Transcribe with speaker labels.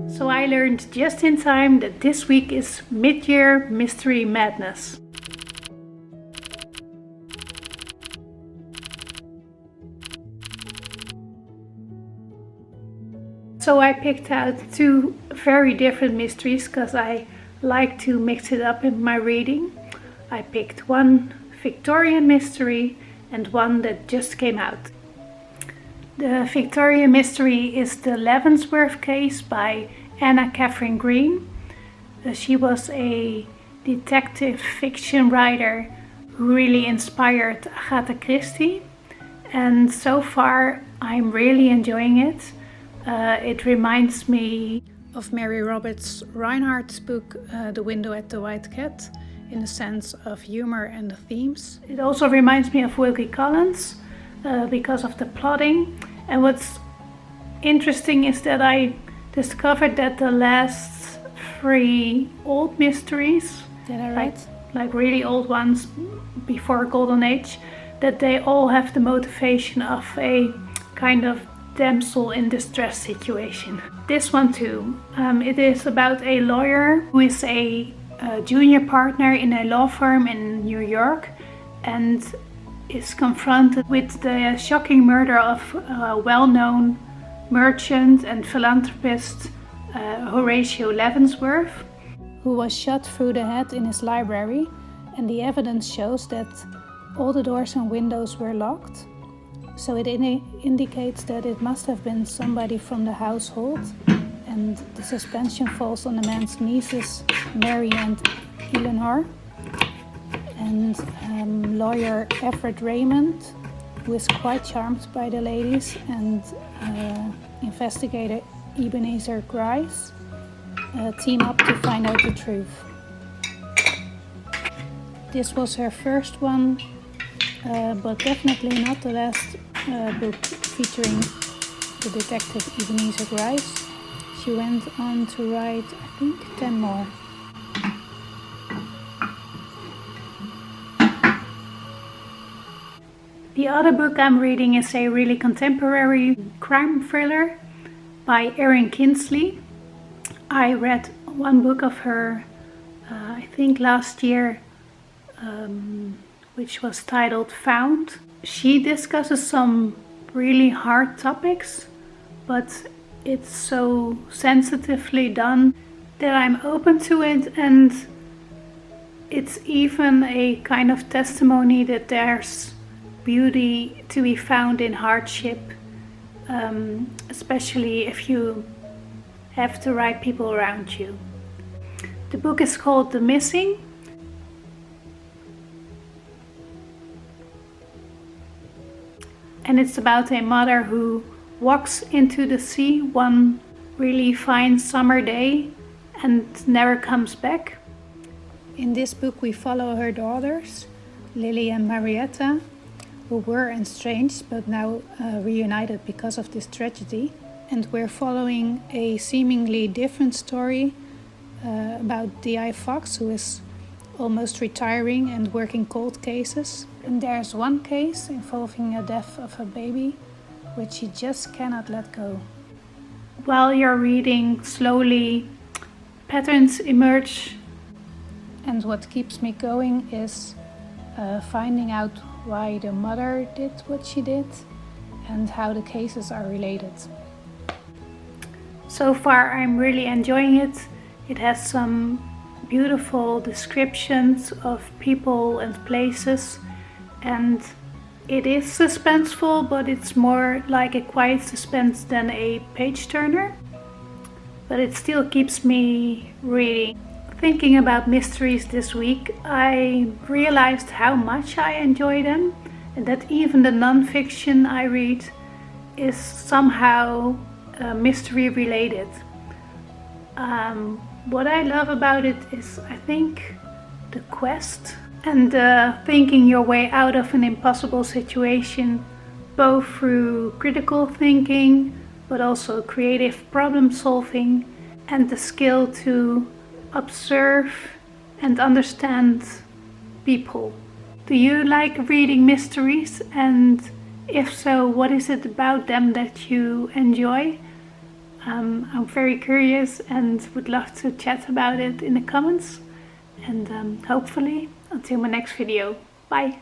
Speaker 1: So I learned just in time that this week is Midyear Mystery Madness. So I picked out two very different mysteries because I like to mix it up in my reading. I picked one Victorian mystery and one that just came out. The Victorian mystery is the Leavenworth case by Anna Catherine Green. She was a detective fiction writer who really inspired Agatha Christie, and so far I'm really enjoying it. It reminds me of Mary Roberts Reinhardt's book The Window at the White Cat in the sense of humor and the themes. It also reminds me of Wilkie Collins because of the plotting. And what's interesting is that I discovered that the last three old mysteries that I read, like really old ones before Golden Age, that they all have the motivation of a kind of damsel in distress situation. This one too. It is about a lawyer who is a junior partner in a law firm in New York and is confronted with the shocking murder of a well-known merchant and philanthropist Horatio Leavenworth, who was shot through the head in his library, and the evidence shows that all the doors and windows were locked. So it indicates that it must have been somebody from the household, and the suspension falls on the man's nieces, Mary and Eleanor, and lawyer Everett Raymond, who is quite charmed by the ladies, and investigator Ebenezer Grice team up to find out the truth. This was her first one, but definitely not the last book featuring the detective Ebenezer Grice. She went on to write, I think, 10 more. The other book I'm reading is a really contemporary crime thriller by Erin Kinsley. I read one book of her, I think last year, which was titled Found. She discusses some really hard topics, but it's so sensitively done that I'm open to it, and it's even a kind of testimony that there's beauty to be found in hardship, especially if you have the right people around you. The book is called The Missing. And it's about a mother who walks into the sea one really fine summer day and never comes back. In this book we follow her daughters, Lily and Marietta, who were estranged but now reunited because of this tragedy. And we're following a seemingly different story about D.I. Fox, who is almost retiring and working cold cases. And there's one case involving a death of a baby, which he just cannot let go. While you're reading, slowly patterns emerge. And what keeps me going is finding out why the mother did what she did and how the cases are related. So far I'm really enjoying it. It has some beautiful descriptions of people and places, and it is suspenseful, but it's more like a quiet suspense than a page turner. But it still keeps me reading. Thinking about mysteries this week, I realized how much I enjoy them, and that even the non-fiction I read is somehow mystery related. What I love about it is, I think, the quest and thinking your way out of an impossible situation, both through critical thinking but also creative problem solving, and the skill to observe and understand people. Do you like reading mysteries? And if so, what is it about them that you enjoy? I'm very curious and would love to chat about it in the comments. And hopefully until my next video. Bye!